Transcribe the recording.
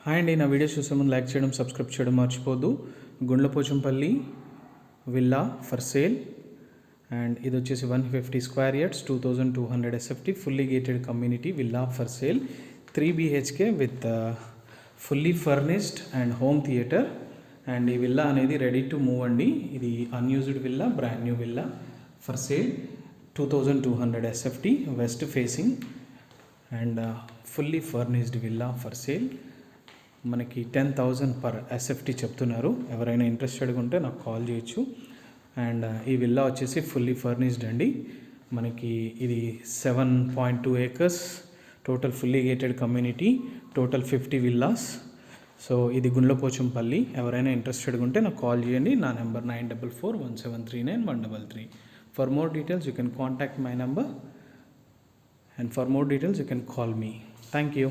Hi అండి, నా videos చూసే ముందు లైక్ చేయడం, సబ్స్క్రైబ్ చేయడం మర్చిపోద్దు. Gundlapochampally villa for sale and ఇది వచ్చేసి 150 square yards 2200 SFT fully gated community villa for sale 3 BHK with fully furnished and home theatre. And ఈ విల్లా అనేది రెడీ టు మూవ్ అండి. ఇది unused villa, brand new villa for sale 2200 SFT west facing and fully furnished villa for sale. మనకి 10,000 per SFT చెప్తున్నారు. ఎవరైనా ఇంట్రెస్టెడ్గా ఉంటే నాకు call చేయొచ్చు. అండ్ ఈ విల్లా వచ్చేసి ఫుల్లీ ఫర్నిష్డ్ అండి. మనకి ఇది 7.2 acres total fully gated community, total 50 villas. So ఇది గుండ్లపోచంపల్లి. ఎవరైనా ఇంట్రెస్టెడ్గా ఉంటే నాకు కాల్ చేయండి. నా number 9441739133. For more details you can contact my number and for more details you can call me. Thank you.